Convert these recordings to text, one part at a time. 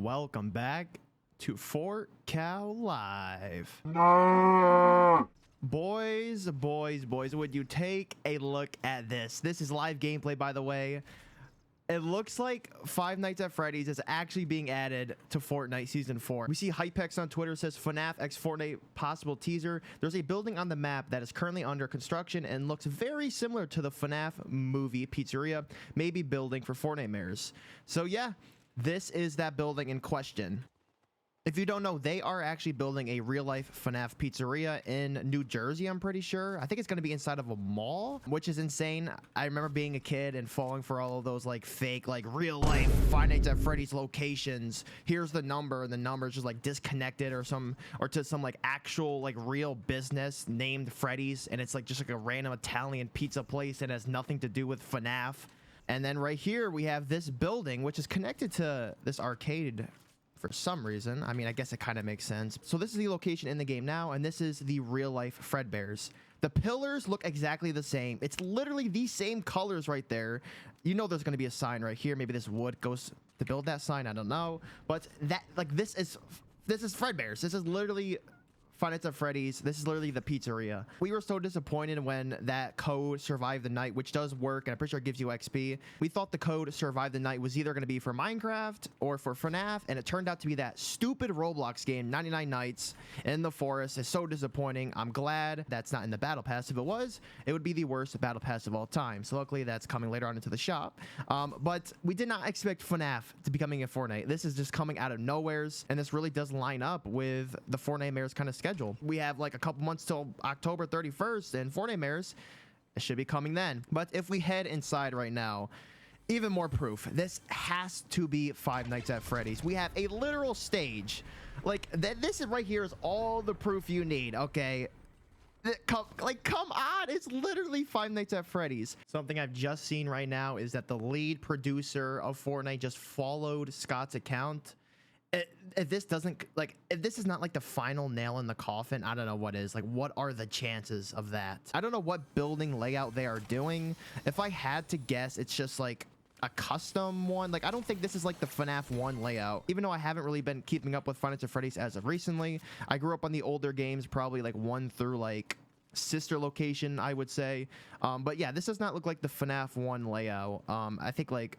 welcome back to Fort Cal Live. No. Boys, would you take a look at this? This is live gameplay, by the way. It looks like Five Nights at Freddy's is actually being added to Fortnite Season 4. We see Hypex on Twitter says FNAF X Fortnite possible teaser. There's a building on the map that is currently under construction and looks very similar to the FNAF movie pizzeria, maybe building for Fortnite mayors. So yeah, this is that building in question. If you don't know, they are actually building a real-life FNAF pizzeria in New Jersey, I'm pretty sure. I think it's going to be inside of a mall, which is insane. I remember being a kid and falling for all of those, like, fake, like, real-life Five Nights at Freddy's locations. Here's the number, and the number is just, like, disconnected or to some, like, actual, like, real business named Freddy's, and it's, like, just, like, a random Italian pizza place and has nothing to do with FNAF. And then right here, we have this building, which is connected to this arcade for some reason. I mean, I guess it kind of makes sense. So this is the location in the game now, and this is the real life Fredbears. The pillars look exactly the same. It's literally the same colors right there. You know there's going to be a sign right here. Maybe this wood goes to build that sign. I don't know. But that, like, this is Fredbears. This is literally Five Nights at Freddy's. This is literally the pizzeria. We were so disappointed when that code Survive the Night, which does work, and I'm pretty sure it gives you XP. We thought the code Survive the Night was either going to be for Minecraft or for FNAF, and it turned out to be that stupid Roblox game, 99 Nights in the Forest. It's so disappointing. I'm glad that's not in the Battle Pass. If it was, it would be the worst Battle Pass of all time. So luckily that's coming later on into the shop. But we did not expect FNAF to be coming in Fortnite. This is just coming out of nowheres, and this really does line up with the Fortnite mayor's kind of schedule. We have like a couple months till October 31st, and Fortnite mayors, it should be coming then. But if we head inside right now, even more proof. This has to be Five Nights at Freddy's. We have a literal stage. Like, this is right here is all the proof you need, okay? Come on, it's literally Five Nights at Freddy's. Something I've just seen right now is that the lead producer of Fortnite just followed Scott's account. If this doesn't, like, if this is not like the final nail in the coffin, I don't know what is. Like, what are the chances of that? I don't know what building layout they are doing. If I had to guess, it's just like a custom one. Like, I don't think this is like the FNAF 1 layout, even though I haven't really been keeping up with Five Nights at Freddy's as of recently. I grew up on the older games, probably like 1 through like sister location, I would say. But yeah, this does not look like the FNAF 1 layout. I think like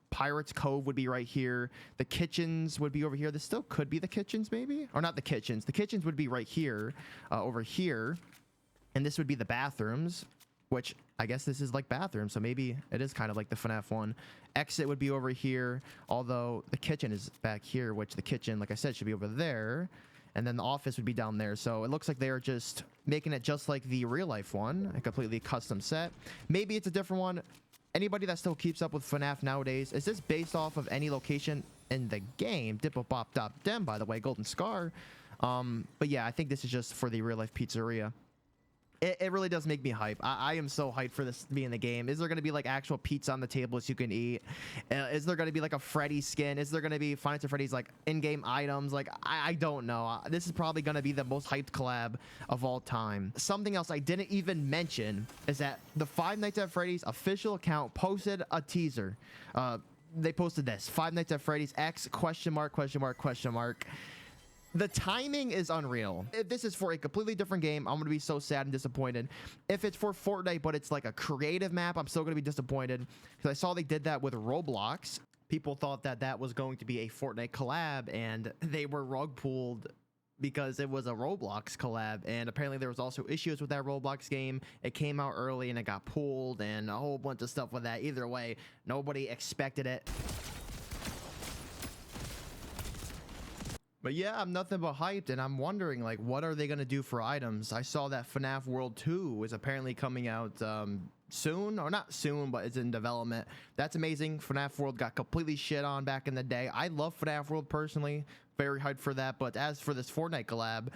Pirates Cove would be right here. The kitchens would be over here. This still could be the kitchens, maybe? Or not the kitchens. The kitchens would be right here, over here. And this would be the bathrooms, which I guess this is like bathrooms. So maybe it is kind of like the FNAF 1. Exit would be over here, although the kitchen is back here, which the kitchen, like I said, should be over there. And then the office would be down there. So it looks like they are just making it just like the real life one, a completely custom set. Maybe it's a different one. Anybody that still keeps up with FNAF nowadays, is this based off of any location in the game? Dip-a-bop-dop-dem, by the way, Golden Scar. But yeah, I think this is just for the real-life pizzeria. It really does make me hype. I am so hyped for this to be in the game. Is there going to be like actual pizza on the tables you can eat? Is there going to be like a Freddy skin? Is there going to be Five Nights at Freddy's like in-game items? Like, I don't know. This is probably going to be the most hyped collab of all time. Something else I didn't even mention is that the Five Nights at Freddy's official account posted a teaser. They posted this: Five Nights at Freddy's X ? The timing is unreal. If this is for a completely different game, I'm going to be so sad and disappointed. If it's for Fortnite, but it's like a creative map, I'm still going to be disappointed because I saw they did that with Roblox. People thought that that was going to be a Fortnite collab, and they were rug pulled because it was a Roblox collab. And apparently there was also issues with that Roblox game. It came out early and it got pulled and a whole bunch of stuff with that. Either way, nobody expected it. But yeah, I'm nothing but hyped, and I'm wondering, like, what are they going to do for items? I saw that FNAF World 2 is apparently coming out soon, or not soon, but it's in development. That's amazing. FNAF World got completely shit on back in the day. I love FNAF World personally. Very hyped for that. But as for this Fortnite collab,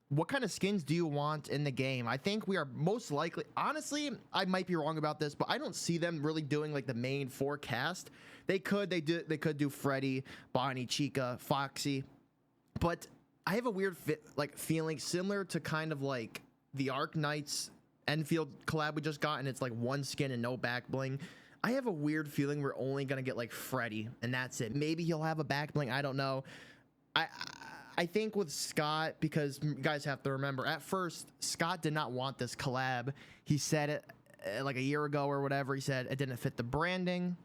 what kind of skins do you want in the game? I think we are most likely, honestly, I might be wrong about this, but I don't see them really doing like the main forecast. They could do Freddy, Bonnie, Chica, Foxy. But I have a weird feeling similar to kind of like the Ark Knights Enfield collab we just got, and it's like one skin and no back bling. I have a weird feeling we're only gonna get like Freddy, and that's it. Maybe he'll have a back bling. I don't know. I think with Scott, because you guys have to remember, at first Scott did not want this collab. He said it like a year ago or whatever. He said it didn't fit the branding.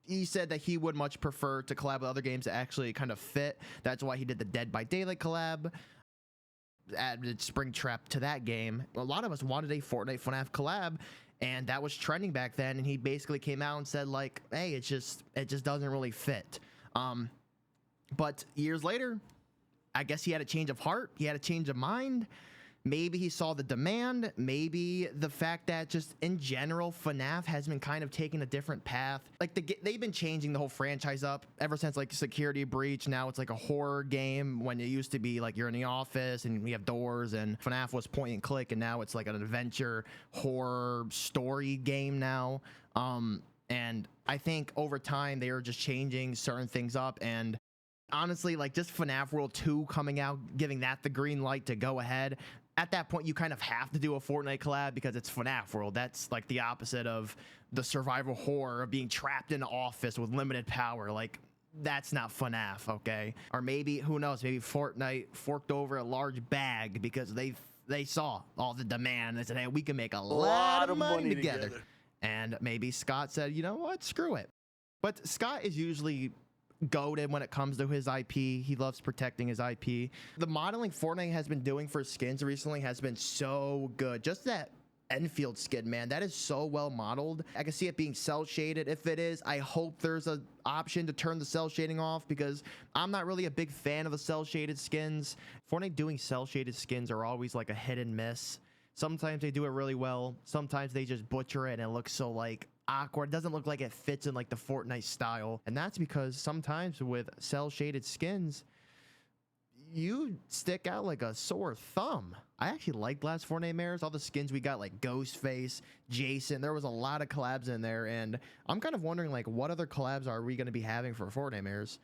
He said that he would much prefer to collab with other games that actually kind of fit. That's why he did the Dead by Daylight collab, added Springtrap to that game. A lot of us wanted a Fortnite FNAF collab, and that was trending back then. And he basically came out and said like, hey, it just doesn't really fit. But years later, I guess he had a change of heart. He had a change of mind. Maybe he saw the demand. Maybe the fact that just in general, FNAF has been kind of taking a different path. Like they've been changing the whole franchise up ever since like Security Breach. Now it's like a horror game when it used to be like you're in the office and we have doors, and FNAF was point and click, and now it's like an adventure horror story game now. And I think over time they are just changing certain things up. And honestly, like just FNAF World 2 coming out, giving that the green light to go ahead. At that point, you kind of have to do a Fortnite collab because it's FNAF World. That's like the opposite of the survival horror of being trapped in an office with limited power. Like, that's not FNAF, okay? Or maybe, who knows, maybe Fortnite forked over a large bag because they saw all the demand. They said, hey, we can make a lot of money together. And maybe Scott said, you know what, screw it. But Scott is usually goated when it comes to his IP. He loves protecting his IP. The modeling Fortnite has been doing for skins recently has been so good. Just that Enfield skin, man, that is so well modeled. I can see it being cell shaded. If it is, I hope there's an option to turn the cell shading off, because I'm not really a big fan of the cell shaded skins. Fortnite doing cell shaded skins are always like a hit and miss. Sometimes they do it really well. Sometimes they just butcher it and it looks so like awkward. It doesn't look like it fits in like the Fortnite style. And that's because sometimes with cell shaded skins, you stick out like a sore thumb. I actually liked last Fortnite Mares. All the skins we got, like Ghostface, Jason, there was a lot of collabs in there. And I'm kind of wondering like what other collabs are we going to be having for Fortnite Mares?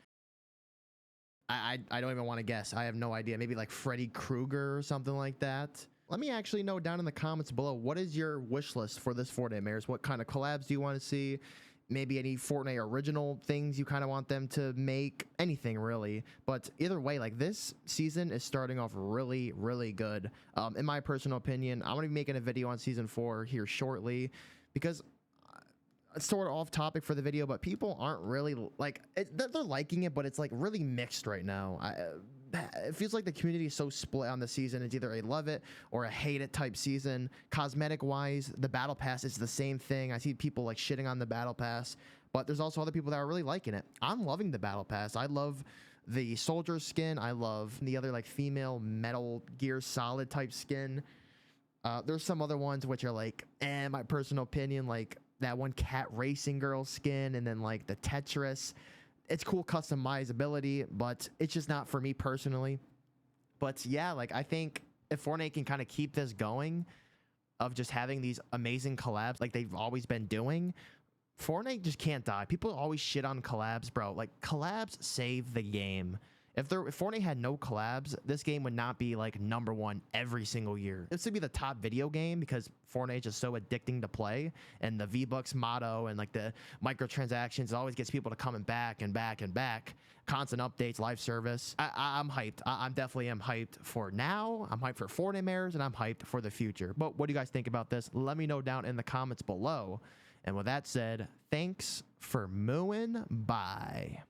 I don't even want to guess. I have no idea. Maybe like Freddy Krueger or something like that. Let me actually know down in the comments below, what is your wish list for this Fortnite Mares? What kind of collabs do you want to see? Maybe any Fortnite original things you kind of want them to make? Anything really. But either way, like this season is starting off really, really good. In my personal opinion, I'm going to be making a video on season 4 here shortly, because it's sort of off topic for the video, but people aren't really like it. They're liking it, but it's like really mixed right now. It feels like the community is so split on the season. It's either a love it or a hate it type season. Cosmetic wise, the battle pass is the same thing. I see people like shitting on the battle pass, but there's also other people that are really liking it. I'm loving the battle pass. I love the soldier skin. I love the other like female Metal Gear Solid type skin. There's some other ones which are like, my personal opinion, like that one cat racing girl skin, and then like the Tetris. It's cool customizability, but it's just not for me personally. But yeah, like I think if Fortnite can kind of keep this going of just having these amazing collabs like they've always been doing, Fortnite just can't die. People always shit on collabs, bro. Like collabs save the game. If Fortnite had no collabs, this game would not be like #1 every single year. This would be the top video game because Fortnite is so addicting to play, and the V-Bucks motto and like the microtransactions, it always gets people to coming back and back and back. Constant updates, live service. I'm hyped. I'm definitely am hyped for now. I'm hyped for Fortnite Mares, and I'm hyped for the future. But what do you guys think about this? Let me know down in the comments below. And with that said, thanks for mooing. Bye.